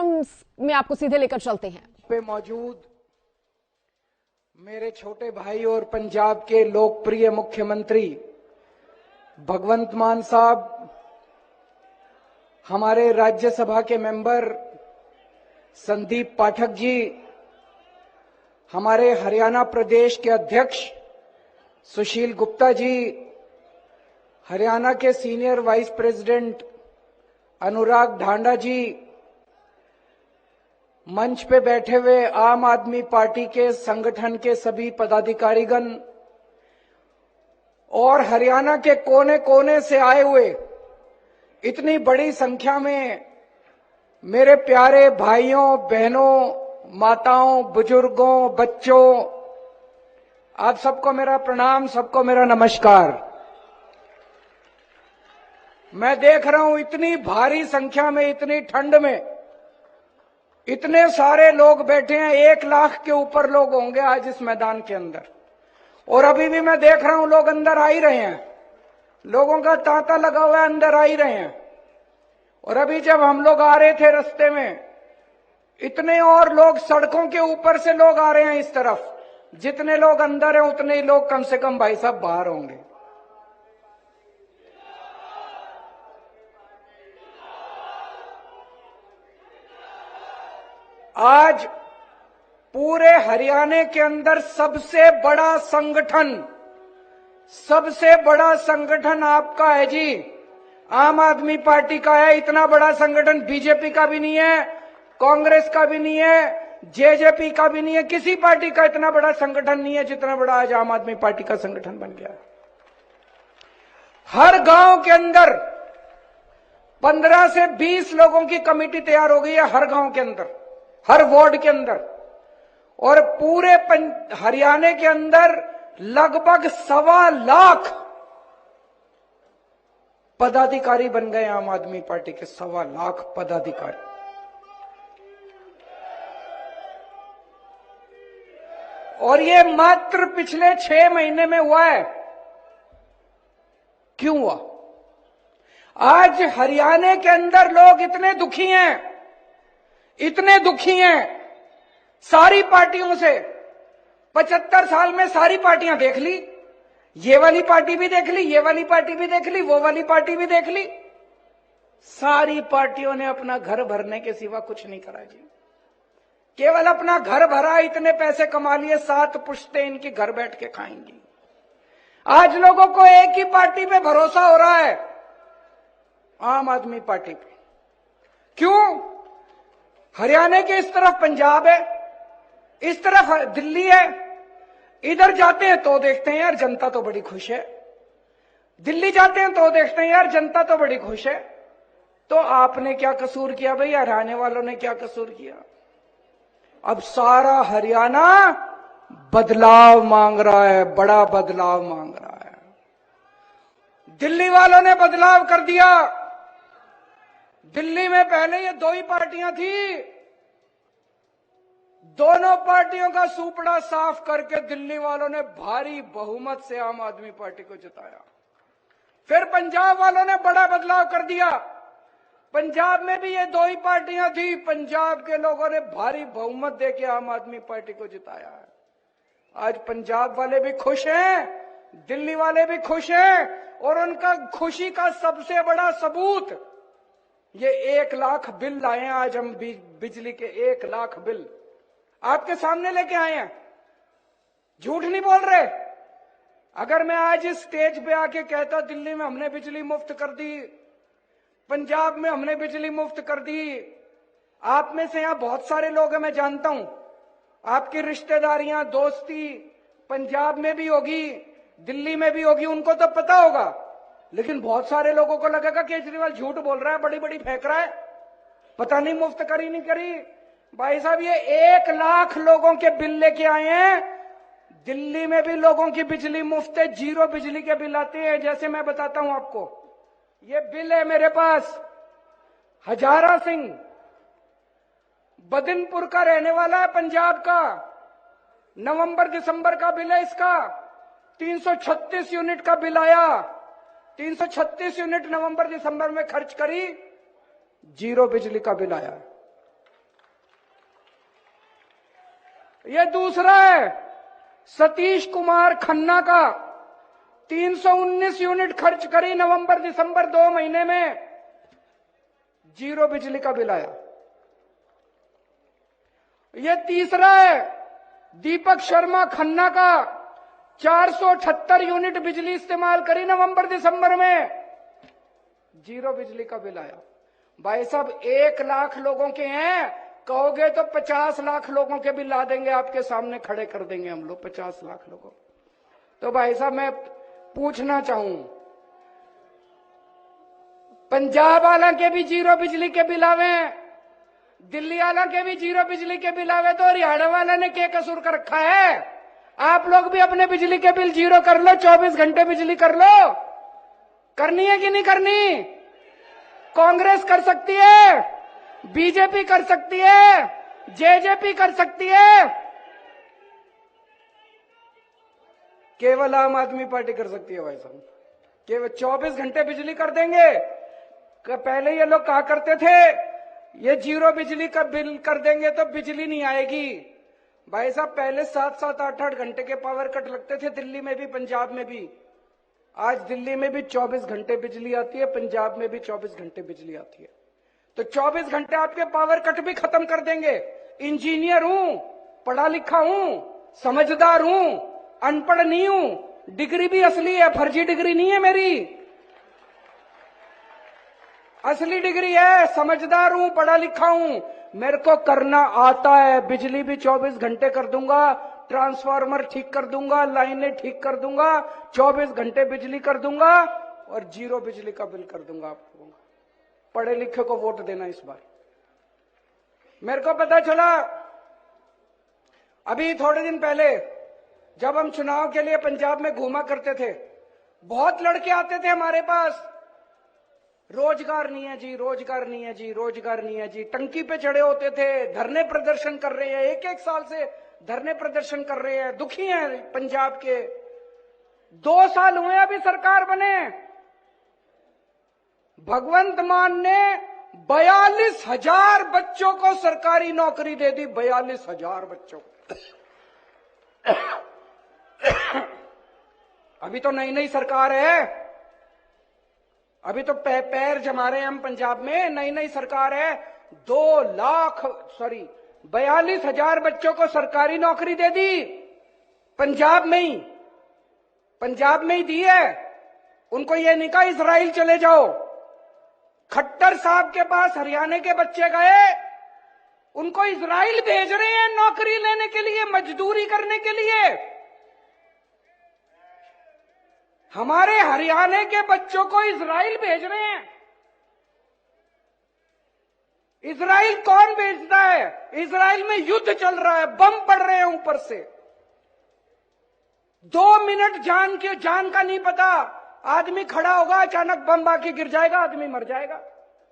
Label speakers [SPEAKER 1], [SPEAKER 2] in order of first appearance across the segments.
[SPEAKER 1] कार्यक्रम में आपको सीधे लेकर चलते हैं।
[SPEAKER 2] पे मौजूद मेरे छोटे भाई और पंजाब के लोकप्रिय मुख्यमंत्री भगवंत मान साहब, हमारे राज्यसभा के मेंबर संदीप पाठक जी, हमारे हरियाणा प्रदेश के अध्यक्ष सुशील गुप्ता जी, हरियाणा के सीनियर वाइस प्रेसिडेंट अनुराग ढांडा जी, मंच पे बैठे हुए आम आदमी पार्टी के संगठन के सभी पदाधिकारीगण और हरियाणा के कोने कोने से आए हुए इतनी बड़ी संख्या में मेरे प्यारे भाइयों बहनों, माताओं, बुजुर्गों, बच्चों, आप सबको मेरा प्रणाम, सबको मेरा नमस्कार। मैं देख रहा हूं इतनी भारी संख्या में, इतनी ठंड में इतने सारे लोग बैठे हैं। 1 लाख के ऊपर लोग होंगे आज इस मैदान के अंदर, और अभी भी मैं देख रहा हूं लोग अंदर आ ही रहे हैं। लोगों का तांता लगा हुआ है, अंदर आ ही रहे हैं। और अभी जब हम लोग आ रहे थे रास्ते में, इतने और लोग सड़कों के ऊपर से लोग आ रहे हैं इस तरफ। जितने लोग अंदर हैं उतने ही लोग कम से कम भाई साहब बाहर होंगे। आज पूरे हरियाणा के अंदर सबसे बड़ा संगठन आपका है जी, आम आदमी पार्टी का है। इतना बड़ा संगठन बीजेपी का भी नहीं है, कांग्रेस का भी नहीं है, जेजेपी का भी नहीं है, किसी पार्टी का इतना बड़ा संगठन नहीं है जितना बड़ा आज आम आदमी पार्टी का संगठन बन गया। हर गांव के अंदर 15 से 20 लोगों की कमेटी तैयार हो गई है, हर गांव के अंदर, हर वार्ड के अंदर। और पूरे हरियाणा के अंदर लगभग 1.25 लाख पदाधिकारी बन गए आम आदमी पार्टी के। 1.25 लाख पदाधिकारी। और ये मात्र पिछले 6 महीने में हुआ है। क्यों हुआ? आज हरियाणा के अंदर लोग इतने दुखी हैं सारी पार्टियों से। 75 साल में सारी पार्टियां देख ली, ये वाली पार्टी भी देख ली, ये वाली पार्टी भी देख ली, वो वाली पार्टी भी देख ली। सारी पार्टियों ने अपना घर भरने के सिवा कुछ नहीं करा जी। केवल अपना घर भरा, इतने पैसे कमा लिए, 7 पुश्तें इनकी घर बैठ के खाएंगी। आज लोगों को एक ही पार्टी पे भरोसा हो रहा है, आम आदमी पार्टी पे। क्यों? हरियाणा के इस तरफ पंजाब है, इस तरफ दिल्ली है। इधर जाते हैं तो देखते हैं यार जनता तो बड़ी खुश है, दिल्ली जाते हैं तो देखते हैं यार जनता तो बड़ी खुश है। तो आपने क्या कसूर किया भाई? हरियाणा वालों ने क्या कसूर किया? अब सारा हरियाणा बदलाव मांग रहा है, बड़ा बदलाव मांग रहा है। दिल्ली वालों ने बदलाव कर दिया। दिल्ली में पहले ये 2 ही पार्टियां थी, दोनों पार्टियों का सूपड़ा साफ करके दिल्ली वालों ने भारी बहुमत से आम आदमी पार्टी को जिताया। फिर पंजाब वालों ने बड़ा बदलाव कर दिया। पंजाब में भी ये 2 ही पार्टियां थी, पंजाब के लोगों ने भारी बहुमत देके आम आदमी पार्टी को जिताया है। आज पंजाब वाले भी खुश हैं, दिल्ली वाले भी खुश हैं। और उनका खुशी का सबसे बड़ा सबूत ये 1 लाख बिल लाए हैं। आज हम बिजली के 1 लाख बिल आपके सामने लेके आए हैं, झूठ नहीं बोल रहे। अगर मैं आज इस स्टेज पे आके कहता दिल्ली में हमने बिजली मुफ्त कर दी, पंजाब में हमने बिजली मुफ्त कर दी, आप में से यहां बहुत सारे लोग हैं, मैं जानता हूं, आपकी रिश्तेदारियां, दोस्ती पंजाब में भी होगी, दिल्ली में भी होगी, उनको तो पता होगा। लेकिन बहुत सारे लोगों को लगेगा केजरीवाल झूठ बोल रहा है, बड़ी बड़ी फेंक रहा है, पता नहीं मुफ्त करी नहीं करी। भाई साहब ये 1 लाख लोगों के बिल लेके आए हैं। दिल्ली में भी लोगों की बिजली मुफ्त है, 0 बिजली के बिल आते हैं। जैसे मैं बताता हूं आपको, ये बिल है मेरे पास। हजारा सिंह बदिनपुर का रहने वाला है, पंजाब का। नवंबर दिसंबर का बिल है इसका। 336 यूनिट का बिल आया। 336 यूनिट नवंबर दिसंबर में खर्च करी, 0 बिजली का बिल आया। ये दूसरा है सतीश कुमार खन्ना का 319 यूनिट खर्च करी नवंबर दिसंबर 2 महीने में, 0 बिजली का बिल आया। ये तीसरा है दीपक शर्मा खन्ना का 478 यूनिट बिजली इस्तेमाल करी नवंबर दिसंबर में, 0 बिजली का बिल आया। भाई साहब 1 लाख लोगों के हैं, कहोगे तो 50 लाख लोगों के बिल ला देंगे, आपके सामने खड़े कर देंगे हम लोग 50 लाख लोगों। तो भाई साहब मैं पूछना चाहूं, पंजाब वाला के भी 0 बिजली के बिल आवे, दिल्ली वाला के भी 0 बिजली के बिल आवे, तो हरियाणा वाला ने क्या कसूर कर रखा है? आप लोग भी अपने बिजली के बिल 0 कर लो, 24 घंटे बिजली कर लो। करनी है कि नहीं करनी? कांग्रेस कर सकती है, बीजेपी कर सकती है, जेजेपी कर सकती है, केवल आम आदमी पार्टी कर सकती है। भाई साहब केवल 24 घंटे बिजली कर देंगे। पहले ये लोग कहा करते थे ये 0 बिजली का बिल कर देंगे तो बिजली नहीं आएगी। भाई साहब पहले 7-7, 8-8 घंटे के पावर कट लगते थे, दिल्ली में भी पंजाब में भी। आज दिल्ली में भी 24 घंटे बिजली आती है, पंजाब में भी 24 घंटे बिजली आती है। तो 24 घंटे आपके पावर कट भी खत्म कर देंगे। इंजीनियर हूं, पढ़ा लिखा हूं, समझदार हूं, अनपढ़ नहीं हूं, डिग्री भी असली है, फर्जी डिग्री नहीं है मेरी, असली डिग्री है, समझदार हूं, पढ़ा लिखा हूं, मेरे को करना आता है। बिजली भी 24 घंटे कर दूंगा, ट्रांसफार्मर ठीक कर दूंगा, लाइनें ठीक कर दूंगा, 24 घंटे बिजली कर दूंगा और 0 बिजली का बिल कर दूंगा आप लोगों का। पढ़े लिखे को वोट देना इस बार। मेरे को पता चला अभी थोड़े दिन पहले जब हम चुनाव के लिए पंजाब में घूमा करते थे, बहुत लड़के आते थे हमारे पास, रोजगार नहीं है जी, रोजगार नहीं है जी, रोजगार नहीं है जी, टंकी पे चढ़े होते थे, धरने प्रदर्शन कर रहे हैं, 1-1 साल से धरने प्रदर्शन कर रहे हैं, दुखी हैं पंजाब के। 2 साल हुए अभी सरकार बने, भगवंत मान ने 42,000 बच्चों को सरकारी नौकरी दे दी, 42,000 बच्चों को। अभी तो नई नई सरकार है, अभी तो पैर जमा रहे हैं हम पंजाब में, नई नई सरकार है। 42,000 बच्चों को सरकारी नौकरी दे दी पंजाब में ही, पंजाब में ही दी है। उनको ये नहीं कहा इजराइल चले जाओ। खट्टर साहब के पास हरियाणा के बच्चे गए, उनको इजराइल भेज रहे हैं नौकरी लेने के लिए, मजदूरी करने के लिए। हमारे हरियाणा के बच्चों को इजराइल भेज रहे हैं। इजराइल कौन भेजता है? इजराइल में युद्ध चल रहा है, बम पड़ रहे हैं ऊपर से। 2 मिनट जान का नहीं पता, आदमी खड़ा होगा, अचानक बम आके गिर जाएगा, आदमी मर जाएगा।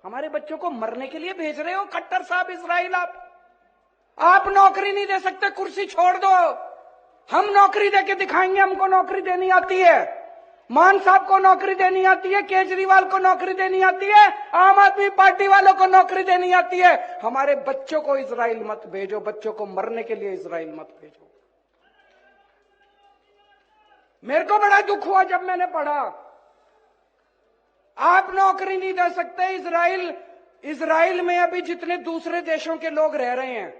[SPEAKER 2] हमारे बच्चों को मरने के लिए भेज रहे हो खट्टर साहब इजराइल। आप नौकरी नहीं दे सकते, कुर्सी छोड़ दो, हम नौकरी देके दिखाएंगे, हमको नौकरी देनी आती है। मान साहब को नौकरी देनी आती है, केजरीवाल को नौकरी देनी आती है, आम आदमी पार्टी वालों को नौकरी देनी आती है। हमारे बच्चों को इजराइल मत भेजो, बच्चों को मरने के लिए इजराइल मत भेजो। मेरे को बड़ा दुख हुआ जब मैंने पढ़ा आप नौकरी नहीं दे सकते। इजराइल में अभी जितने दूसरे देशों के लोग रह रहे हैं,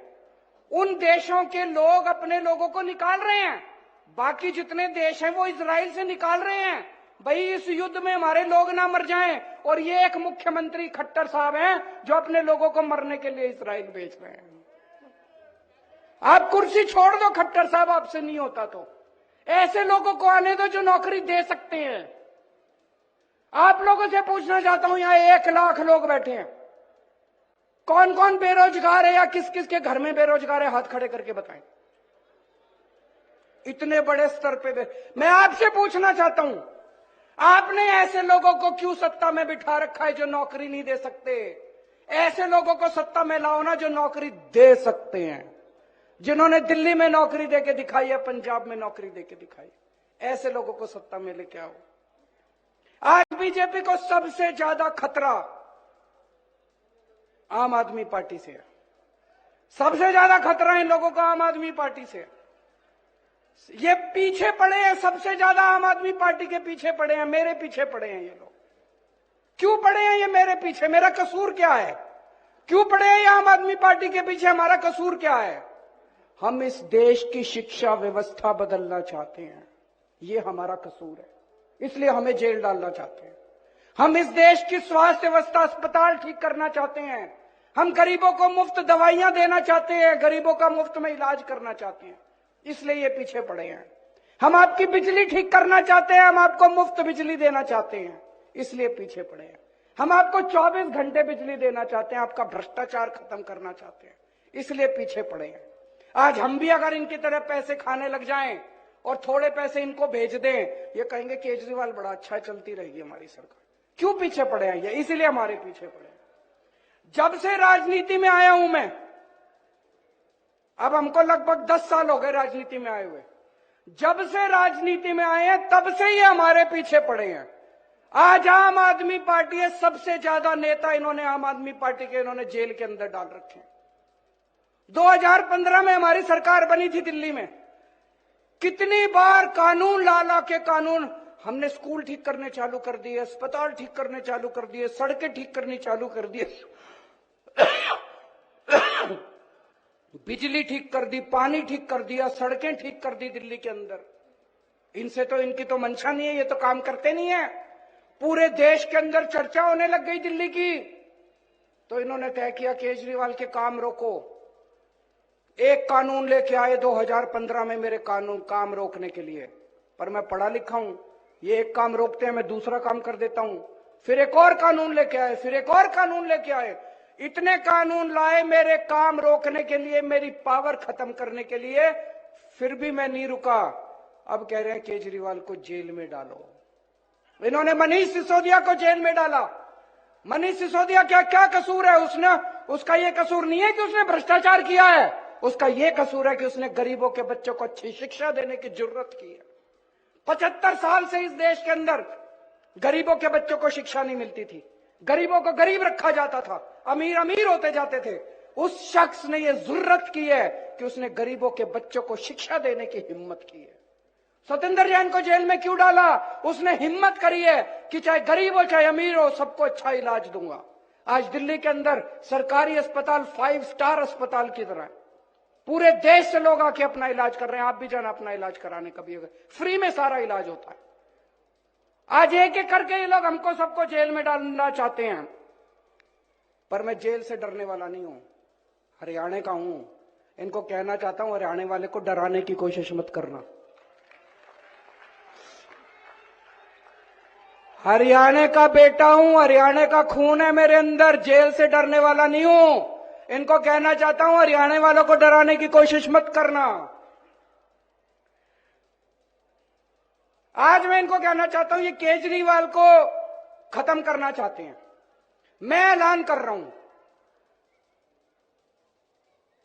[SPEAKER 2] उन देशों के लोग अपने लोगों को निकाल रहे हैं, बाकी जितने देश हैं वो इजराइल से निकाल रहे हैं। भाई इस युद्ध में हमारे लोग ना मर जाएं, और ये एक मुख्यमंत्री खट्टर साहब हैं जो अपने लोगों को मरने के लिए इजराइल भेज रहे हैं। आप कुर्सी छोड़ दो खट्टर साहब, आपसे नहीं होता तो ऐसे लोगों को आने दो जो नौकरी दे सकते हैं। आप लोगों से पूछना चाहता हूं, यहां 1 लाख लोग बैठे हैं, कौन कौन बेरोजगार है या किस किस के घर में बेरोजगार है? हाथ खड़े करके बताएं। इतने बड़े स्तर पे मैं आपसे पूछना चाहता हूं, आपने ऐसे लोगों को क्यों सत्ता में बिठा रखा है जो नौकरी नहीं दे सकते? ऐसे लोगों को सत्ता में लाओ ना जो नौकरी दे सकते हैं, जिन्होंने दिल्ली में नौकरी देके दिखाई है, पंजाब में नौकरी देके दिखाई। ऐसे लोगों को सत्ता में लेके आओ। आज बीजेपी को सबसे ज्यादा खतरा आम आदमी पार्टी से है। सबसे ज्यादा खतरा इन लोगों को आम आदमी पार्टी से। ये पीछे पड़े हैं, सबसे ज्यादा आम आदमी पार्टी के पीछे पड़े हैं, मेरे पीछे पड़े हैं ये लोग। क्यों पड़े हैं ये मेरे पीछे? मेरा कसूर क्या है? क्यों पड़े हैं ये आम आदमी पार्टी के पीछे? हमारा कसूर क्या है? हम इस देश की शिक्षा व्यवस्था बदलना चाहते हैं, ये हमारा कसूर है, इसलिए हमें जेल डालना चाहते हैं। हम इस देश की स्वास्थ्य व्यवस्था, अस्पताल ठीक करना चाहते हैं। हम गरीबों को मुफ्त दवाइयां देना चाहते हैं, गरीबों का मुफ्त में इलाज करना चाहते हैं, इसलिए ये पीछे पड़े हैं। हम आपकी बिजली ठीक करना चाहते हैं, हम आपको मुफ्त बिजली देना चाहते हैं, इसलिए पीछे पड़े हैं। हम आपको 24 घंटे बिजली देना चाहते हैं, आपका भ्रष्टाचार खत्म करना चाहते हैं, इसलिए पीछे पड़े हैं। आज हम भी अगर इनकी तरह पैसे खाने लग जाएं और थोड़े पैसे इनको भेज दें, ये कहेंगे केजरीवाल बड़ा अच्छा, चलती रहेगी हमारी सरकार। क्यों पीछे पड़े हैं ये? इसीलिए हमारे पीछे पड़े हैं। जब से राजनीति में आया हूं मैं, अब हमको लगभग 10 साल हो गए राजनीति में आए हुए, जब से राजनीति में आए हैं तब से ये हमारे पीछे पड़े हैं। आज आम आदमी पार्टी है, सबसे ज्यादा नेता इन्होंने आम आदमी पार्टी के इन्होंने जेल के अंदर डाल रखे हैं। 2015 में हमारी सरकार बनी थी दिल्ली में, कितनी बार कानून ला ला के कानून, हमने स्कूल ठीक करने चालू कर दिए, अस्पताल ठीक करने चालू कर दिए, सड़कें ठीक करनी चालू कर दिए, बिजली ठीक कर दी, पानी ठीक कर दिया, सड़कें ठीक कर दी दिल्ली के अंदर। इनसे तो, इनकी तो मंशा नहीं है, ये तो काम करते नहीं है। पूरे देश के अंदर चर्चा होने लग गई दिल्ली की, तो इन्होंने तय किया केजरीवाल के काम रोको। एक कानून लेके आए 2015 में मेरे काम रोकने के लिए, पर मैं पढ़ा लिखा हूं, ये एक काम रोकते हैं, मैं दूसरा काम कर देता हूं। फिर एक और कानून लेके आए, फिर एक और कानून लेके आए, इतने कानून लाए मेरे काम रोकने के लिए, मेरी पावर खत्म करने के लिए, फिर भी मैं नहीं रुका। अब कह रहे हैं केजरीवाल को जेल में डालो। इन्होंने मनीष सिसोदिया को जेल में डाला। मनीष सिसोदिया क्या कसूर है? उसका ये कसूर नहीं है कि उसने भ्रष्टाचार किया है, उसका ये कसूर है कि उसने गरीबों के बच्चों को अच्छी शिक्षा देने की जरूरत की है। 75 साल से इस देश के अंदर गरीबों के बच्चों को शिक्षा नहीं मिलती थी, गरीबों को गरीब रखा जाता था, अमीर अमीर होते जाते थे। उस शख्स ने ये जरूरत की है कि उसने गरीबों के बच्चों को शिक्षा देने की हिम्मत की है। सत्येंद्र जैन को जेल में क्यों डाला? उसने हिम्मत करी है कि चाहे गरीब हो चाहे अमीर हो, सबको अच्छा इलाज दूंगा। आज दिल्ली के अंदर सरकारी अस्पताल 5 स्टार अस्पताल की तरह है, पूरे देश से लोग आके अपना इलाज कर रहे हैं। आप भी जाना अपना इलाज कराने, कभी अगर फ्री में सारा इलाज होता है। आज एक एक करके ये लोग हमको सबको जेल में डालना चाहते हैं, पर मैं जेल से डरने वाला नहीं हूं, हरियाणा का हूं। इनको कहना चाहता हूं, हरियाणा वाले को डराने की कोशिश मत करना। हरियाणा का बेटा हूं, हरियाणा का खून है मेरे अंदर, जेल से डरने वाला नहीं हूं। इनको कहना चाहता हूं, हरियाणा वालों को डराने की कोशिश मत करना। आज मैं इनको कहना चाहता हूं, ये केजरीवाल को खत्म करना चाहते हैं। मैं ऐलान कर रहा हूं,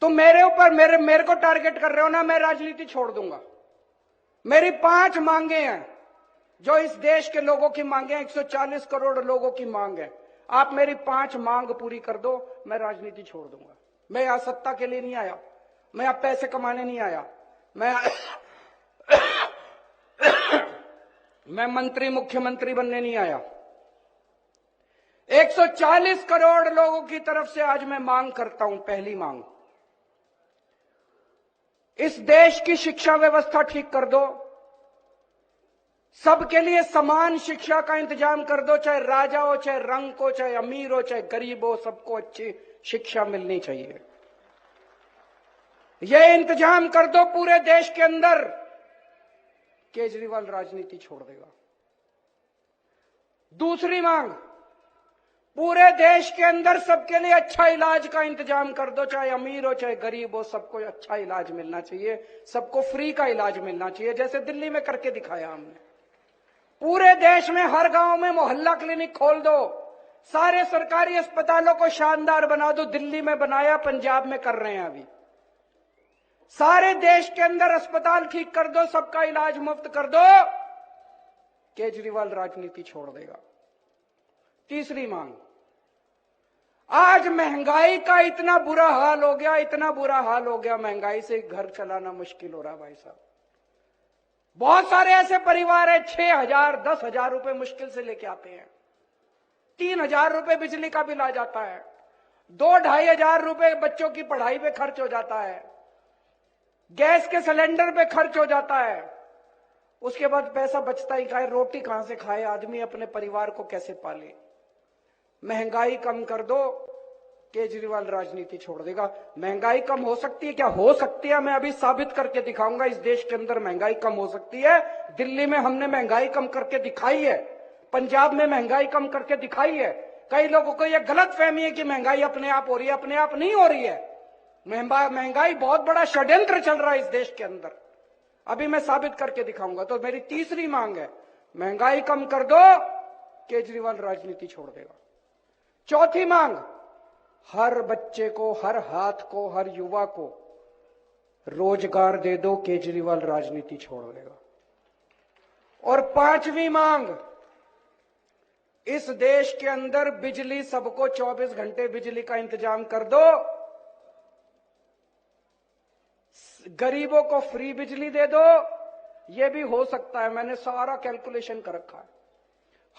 [SPEAKER 2] तो मेरे ऊपर मेरे को टारगेट कर रहे हो ना, मैं राजनीति छोड़ दूंगा। मेरी 5 मांगे हैं, जो इस देश के लोगों की मांगे हैं, 140 करोड़ लोगों की मांग है। आप मेरी 5 मांग पूरी कर दो, मैं राजनीति छोड़ दूंगा। मैं यहां सत्ता के लिए नहीं आया, मैं यहां पैसे कमाने नहीं आया, मैं मंत्री मुख्यमंत्री बनने नहीं आया। 140 करोड़ लोगों की तरफ से आज मैं मांग करता हूं। पहली मांग, इस देश की शिक्षा व्यवस्था ठीक कर दो, सबके लिए समान शिक्षा का इंतजाम कर दो, चाहे राजा हो, चाहे रंग हो, चाहे अमीर हो, चाहे गरीब हो, सबको अच्छी शिक्षा मिलनी चाहिए। यह इंतजाम कर दो पूरे देश के अंदर, केजरीवाल राजनीति छोड़ देगा। दूसरी मांग, पूरे देश के अंदर सबके लिए अच्छा इलाज का इंतजाम कर दो, चाहे अमीर हो चाहे गरीब हो, सबको अच्छा इलाज मिलना चाहिए, सबको फ्री का इलाज मिलना चाहिए, जैसे दिल्ली में करके दिखाया हमने। पूरे देश में हर गांव में मोहल्ला क्लिनिक खोल दो, सारे सरकारी अस्पतालों को शानदार बना दो। दिल्ली में बनाया, पंजाब में कर रहे हैं अभी। सारे देश के अंदर अस्पताल ठीक कर दो, सबका इलाज मुफ्त कर दो, केजरीवाल राजनीति छोड़ देगा। तीसरी मांग, आज महंगाई का इतना बुरा हाल हो गया, इतना बुरा हाल हो गया, महंगाई से घर चलाना मुश्किल हो रहा भाई साहब। बहुत सारे ऐसे परिवार है 6,000 10,000 रुपए मुश्किल से लेके आते हैं, 3,000 रुपए बिजली का बिल आ जाता है, 2-2,500 रुपए बच्चों की पढ़ाई पे खर्च हो जाता है, गैस के सिलेंडर पे खर्च हो जाता है। उसके बाद पैसा बचता ही खाए, रोटी कहां से खाए आदमी, अपने परिवार को कैसे पाले। महंगाई कम कर दो, केजरीवाल राजनीति छोड़ देगा। महंगाई कम हो सकती है क्या? हो सकती है, मैं अभी साबित करके दिखाऊंगा। इस देश के अंदर महंगाई कम हो सकती है। दिल्ली में हमने महंगाई कम करके दिखाई है, पंजाब में महंगाई कम करके दिखाई है। कई लोगों को यह गलत फहमी है कि महंगाई अपने आप हो रही है, अपने आप नहीं हो रही है। महंगाई बहुत बड़ा षड्यंत्र चल रहा है इस देश के अंदर, अभी मैं साबित करके दिखाऊंगा। तो मेरी तीसरी मांग है, महंगाई कम कर दो, केजरीवाल राजनीति छोड़ देगा। चौथी मांग, हर बच्चे को, हर हाथ को, हर युवा को रोजगार दे दो, केजरीवाल राजनीति छोड़ देगा। और पांचवी मांग, इस देश के अंदर बिजली सबको 24 घंटे बिजली का इंतजाम कर दो, गरीबों को फ्री बिजली दे दो। यह भी हो सकता है, मैंने सारा कैलकुलेशन कर रखा है।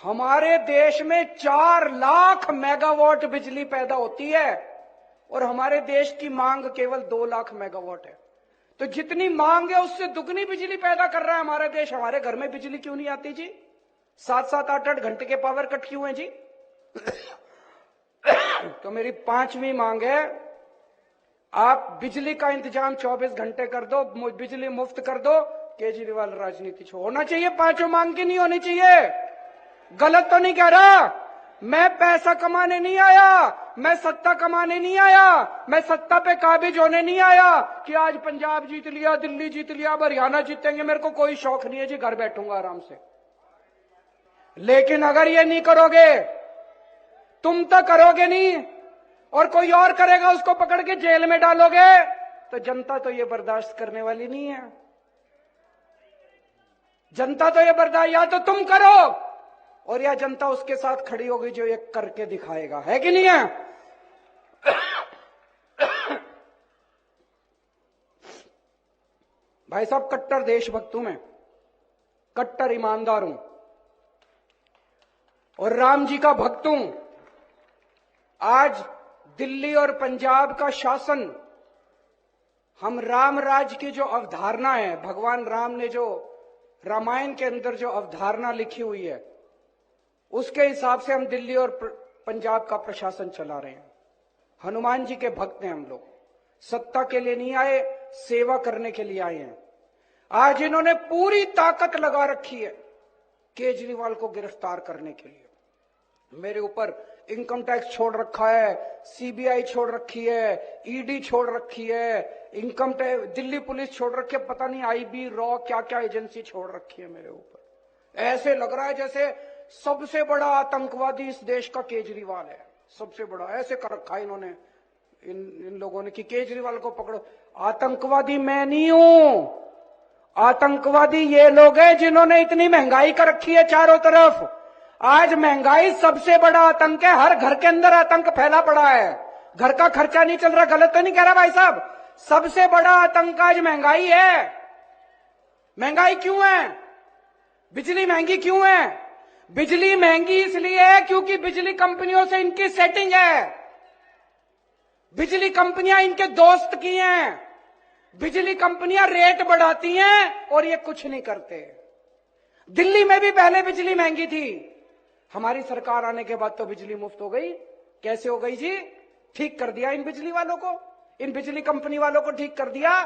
[SPEAKER 2] हमारे देश में 4 लाख मेगावाट बिजली पैदा होती है और हमारे देश की मांग केवल 2 लाख मेगावाट है। तो जितनी मांग है उससे दुगनी बिजली पैदा कर रहा है हमारा देश। हमारे घर में बिजली क्यों नहीं आती जी? 7-7 8-8 घंटे के पावर कट क्यों है जी? तो मेरी पांचवी मांग है, आप बिजली का इंतजाम 24 घंटे कर दो, बिजली मुफ्त कर दो, केजरीवाल राजनीति छोड़। होना चाहिए पांचों मांग की, नहीं होनी चाहिए? गलत तो नहीं कह रहा? मैं पैसा कमाने नहीं आया, मैं सत्ता कमाने नहीं आया, मैं सत्ता पे काबिज होने नहीं आया कि आज पंजाब जीत लिया, दिल्ली जीत लिया, अब हरियाणा जीतेंगे। मेरे को कोई शौक नहीं है जी, घर बैठूंगा आराम से। लेकिन अगर ये नहीं करोगे, तुम तो करोगे नहीं और कोई और करेगा, उसको पकड़ के जेल में डालोगे, तो जनता तो ये बर्दाश्त करने वाली नहीं है। जनता तो ये बर्दाश्त, या तो तुम करो और या जनता उसके साथ खड़ी होगी जो ये करके दिखाएगा, है कि नहीं है? भाई साहब, कट्टर देशभक्त हूं मैं, कट्टर ईमानदार हूं और राम जी का भक्त हूं। आज दिल्ली और पंजाब का शासन, हम राम राज की जो अवधारणा है, भगवान राम ने जो रामायण के अंदर जो अवधारणा लिखी हुई है, उसके हिसाब से हम दिल्ली और पंजाब का प्रशासन चला रहे हैं। हनुमान जी के भक्त हैं हम लोग, सत्ता के लिए नहीं आए, सेवा करने के लिए आए हैं। आज इन्होंने पूरी ताकत लगा रखी है केजरीवाल को गिरफ्तार करने के लिए। मेरे ऊपर इनकम टैक्स छोड़ रखा है, सीबीआई छोड़ रखी है, ईडी छोड़ रखी है, इनकम टैक्स, दिल्ली पुलिस छोड़ रखी है, पता नहीं आईबी, रॉ, क्या क्या एजेंसी छोड़ रखी है मेरे ऊपर। ऐसे लग रहा है जैसे सबसे बड़ा आतंकवादी इस देश का केजरीवाल है, सबसे बड़ा। ऐसे कर रखा है इन्होंने, इन लोगों ने कि केजरीवाल को पकड़ो। आतंकवादी मैं नहीं हूं, आतंकवादी ये लोग हैं जिन्होंने इतनी महंगाई कर रखी है चारों तरफ। आज महंगाई सबसे बड़ा आतंक है, हर घर के अंदर आतंक फैला पड़ा है, घर का खर्चा नहीं चल रहा। गलत तो नहीं कह रहा भाई साहब? सबसे बड़ा आतंक आज महंगाई है। महंगाई क्यों है? बिजली महंगी क्यों है? बिजली महंगी इसलिए है क्योंकि बिजली कंपनियों से इनकी सेटिंग है, बिजली कंपनियां इनके दोस्त की हैं, बिजली कंपनियां रेट बढ़ाती हैं और ये कुछ नहीं करते। दिल्ली में भी पहले बिजली महंगी थी, हमारी सरकार आने के बाद तो बिजली मुफ्त हो गई। कैसे हो गई जी? ठीक कर दिया इन बिजली वालों को, इन बिजली कंपनी वालों को ठीक कर दिया।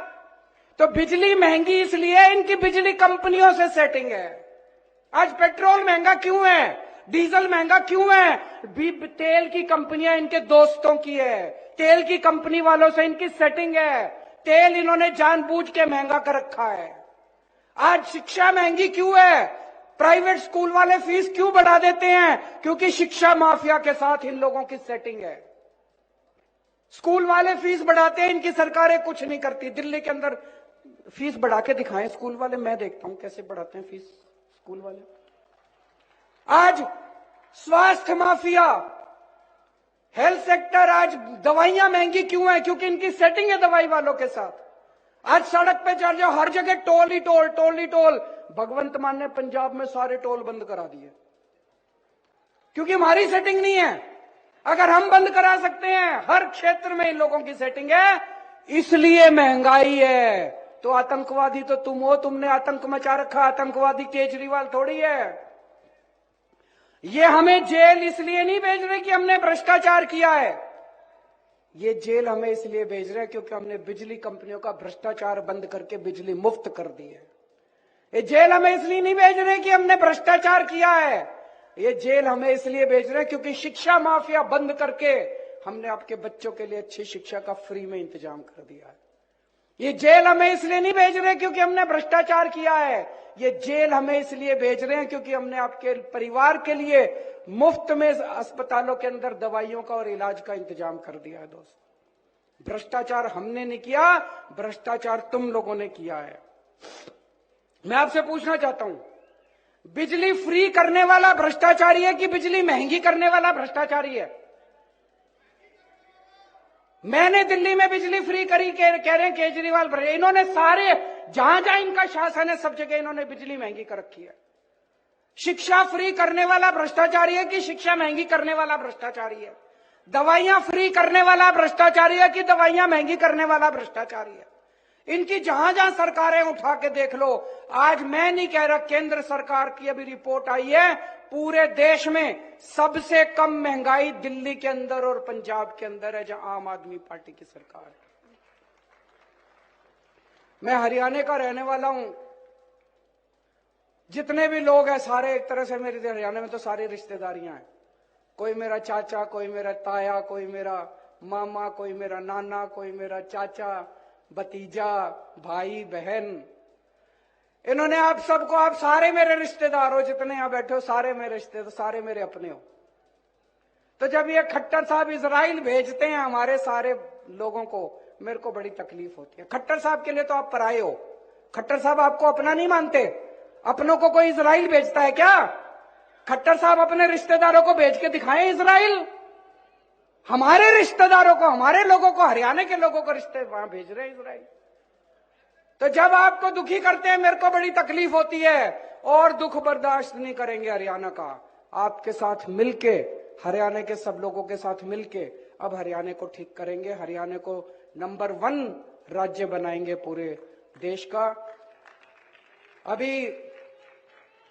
[SPEAKER 2] तो बिजली महंगी इसलिए इनकी बिजली कंपनियों से सेटिंग है। आज पेट्रोल महंगा क्यों है, डीजल महंगा क्यों है? तेल की कंपनियां इनके दोस्तों की है, तेल की कंपनी वालों से इनकी सेटिंग है, तेल इन्होंने जानबूझ के महंगा कर रखा है। आज शिक्षा महंगी क्यों है? प्राइवेट स्कूल वाले फीस क्यों बढ़ा देते हैं? क्योंकि शिक्षा माफिया के साथ इन लोगों की सेटिंग है। स्कूल वाले फीस बढ़ाते हैं, इनकी सरकारें कुछ नहीं करती। दिल्ली के अंदर फीस बढ़ा के दिखाएं स्कूल वाले, मैं देखता हूं कैसे बढ़ाते हैं फीस स्कूल वाले। आज स्वास्थ्य माफिया, हेल्थ सेक्टर आज दवाइयां महंगी क्यों है? क्योंकि इनकी सेटिंग है दवाई वालों के साथ। आज सड़क पे चल जाओ, हर जगह टोल ही टोल, टोल ही टोल। भगवंत मान ने पंजाब में सारे टोल बंद करा दिए क्योंकि हमारी सेटिंग नहीं है। अगर हम बंद करा सकते हैं, हर क्षेत्र में इन लोगों की सेटिंग है, इसलिए महंगाई है। तो आतंकवादी तो तुम हो, तुमने आतंक मचा रखा। आतंकवादी केजरीवाल थोड़ी है। ये हमें जेल इसलिए नहीं भेज रहे कि हमने भ्रष्टाचार किया है, ये जेल हमें इसलिए भेज रहे हैं क्योंकि हमने बिजली कंपनियों का भ्रष्टाचार बंद करके बिजली मुफ्त कर दी है। ये जेल हमें इसलिए नहीं भेज रहे कि हमने भ्रष्टाचार किया है, ये जेल हमें इसलिए भेज रहे हैं क्योंकि शिक्षा माफिया बंद करके हमने आपके बच्चों के लिए अच्छी शिक्षा का फ्री में इंतजाम कर दिया है। ये जेल हमें इसलिए नहीं भेज रहे क्योंकि हमने भ्रष्टाचार किया है, ये जेल हमें इसलिए भेज रहे हैं क्योंकि हमने आपके परिवार के लिए मुफ्त में अस्पतालों के अंदर दवाइयों का और इलाज का इंतजाम कर दिया है। दोस्त, भ्रष्टाचार हमने नहीं किया, भ्रष्टाचार तुम लोगों ने किया है। मैं आपसे पूछना चाहता हूं, बिजली फ्री करने वाला भ्रष्टाचारी है कि बिजली महंगी करने वाला भ्रष्टाचारी है? मैंने दिल्ली में बिजली फ्री करी, कह रहे हैं केजरीवाल। इन्होंने सारे जहां जहां इनका शासन है सब जगह इन्होंने बिजली महंगी कर रखी है। शिक्षा फ्री करने वाला भ्रष्टाचारी है कि शिक्षा महंगी करने वाला भ्रष्टाचारी है? दवाइयां फ्री करने वाला भ्रष्टाचारी है कि दवाइयां महंगी करने वाला भ्रष्टाचारी है? इनकी जहां जहां सरकारें उठा के देख लो। आज मैं नहीं कह रहा, केंद्र सरकार की अभी रिपोर्ट आई है, पूरे देश में सबसे कम महंगाई दिल्ली के अंदर और पंजाब के अंदर है, जहां आम आदमी पार्टी की सरकार है। मैं हरियाणा का रहने वाला हूं। जितने भी लोग हैं सारे एक तरह से मेरे हरियाणा में तो सारी रिश्तेदारियां हैं। कोई मेरा चाचा, कोई मेरा ताया, कोई मेरा मामा, कोई मेरा नाना, कोई मेरा चाचा, भतीजा, भाई बहन। इन्होंने आप सबको, आप सारे मेरे रिश्तेदार हो, जितने यहां बैठे हो सारे मेरे रिश्तेदार, सारे मेरे अपने हो। तो जब ये खट्टर साहब इजराइल भेजते हैं हमारे सारे लोगों को, मेरे को बड़ी तकलीफ होती है। खट्टर साहब के लिए तो आप पराये हो। खट्टर साहब आपको अपना नहीं मानते। अपनों को कोई इजराइल भेजता है क्या? खट्टर साहब अपने रिश्तेदारों को भेज के दिखाएं इजराइल। हमारे रिश्तेदारों को, हमारे लोगों को, हरियाणा के लोगों को रिश्ते वहां भेज रहे हैं इजराइल। तो जब आपको दुखी करते हैं मेरे को बड़ी तकलीफ होती है, और दुख बर्दाश्त नहीं करेंगे हरियाणा का। आपके साथ मिलके, हरियाणा के सब लोगों के साथ मिलके अब हरियाणा को ठीक करेंगे। हरियाणा को नंबर 1 राज्य बनाएंगे पूरे देश का। अभी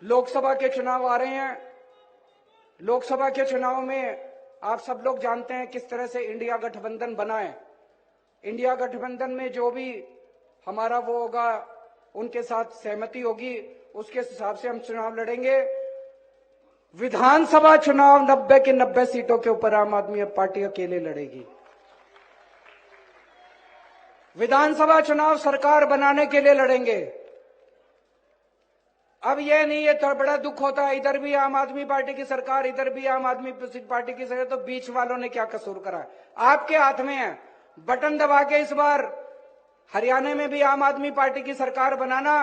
[SPEAKER 2] लोकसभा के चुनाव आ रहे हैं। लोकसभा के चुनाव में आप सब लोग जानते हैं किस तरह से इंडिया गठबंधन बना है। इंडिया गठबंधन में जो भी हमारा वो होगा, उनके साथ सहमति होगी, उसके हिसाब से हम चुनाव लड़ेंगे। विधानसभा चुनाव 90 की 90 सीटों के ऊपर आम आदमी पार्टी अकेले लड़ेगी। विधानसभा चुनाव सरकार बनाने के लिए लड़ेंगे। अब ये नहीं, ये तो बड़ा दुख होता है, इधर भी आम आदमी पार्टी की सरकार, इधर भी आम आदमी पार्टी की सरकार, तो बीच वालों ने क्या कसूर करा? आपके हाथ में है, बटन दबा के इस बार हरियाणा में भी आम आदमी पार्टी की सरकार बनाना।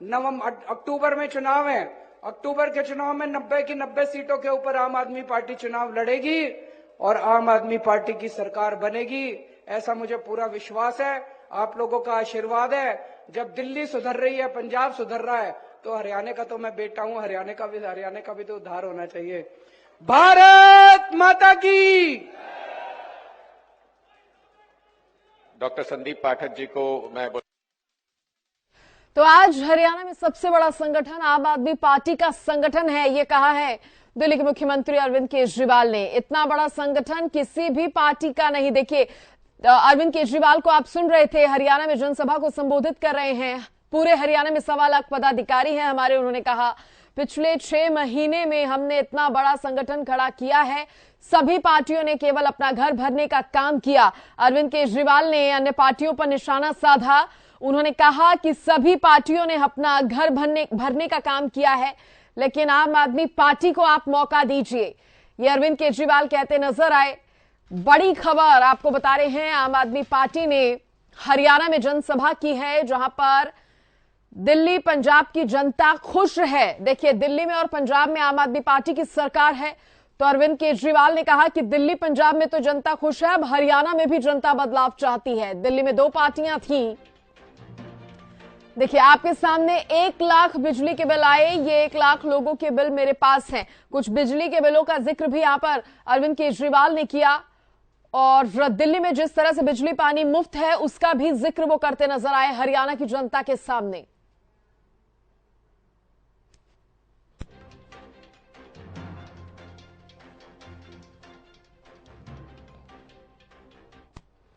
[SPEAKER 2] अक्टूबर में चुनाव है। अक्टूबर के चुनाव में 90 की 90 सीटों के ऊपर आम आदमी पार्टी चुनाव लड़ेगी और आम आदमी पार्टी की सरकार बनेगी। ऐसा मुझे पूरा विश्वास है, आप लोगों का आशीर्वाद है। जब दिल्ली सुधर रही है, पंजाब सुधर रहा है, तो हरियाणा का तो मैं बेटा हूं, हरियाणा का भी तो उद्धार होना चाहिए। भारत माता की।
[SPEAKER 3] डॉक्टर संदीप पाठक जी को मैं
[SPEAKER 1] तो आज हरियाणा में सबसे बड़ा संगठन आम आदमी पार्टी का संगठन है, ये कहा है दिल्ली के मुख्यमंत्री अरविंद केजरीवाल ने। इतना बड़ा संगठन किसी भी पार्टी का नहीं। देखिए, अरविंद केजरीवाल को आप सुन रहे थे, हरियाणा में जनसभा को संबोधित कर रहे हैं। पूरे हरियाणा में 1.25 लाख पदाधिकारी हैं हमारे। उन्होंने कहा पिछले 6 महीने में हमने इतना बड़ा संगठन खड़ा किया है। सभी पार्टियों ने केवल अपना घर भरने का काम किया। अरविंद केजरीवाल ने अन्य पार्टियों पर निशाना साधा। उन्होंने कहा कि सभी पार्टियों ने अपना घर भरने का काम किया है, लेकिन आम आदमी पार्टी को आप मौका दीजिए, ये अरविंद केजरीवाल कहते नजर आए। बड़ी खबर आपको बता रहे हैं, आम आदमी पार्टी ने हरियाणा में जनसभा की है, जहां पर दिल्ली पंजाब की जनता खुश है। देखिए, दिल्ली में और पंजाब में आम आदमी पार्टी की सरकार है, तो अरविंद केजरीवाल ने कहा कि दिल्ली पंजाब में तो जनता खुश है, अब हरियाणा में भी जनता बदलाव चाहती है। दिल्ली में 2 पार्टियां थीं। देखिए आपके सामने 1 लाख बिजली के बिल आए, ये 1 लाख लोगों के बिल मेरे पास हैं। कुछ बिजली के बिलों का जिक्र भी यहां पर अरविंद केजरीवाल ने किया और दिल्ली में जिस तरह से बिजली पानी मुफ्त है उसका भी जिक्र वो करते नजर आए हरियाणा की जनता के सामने।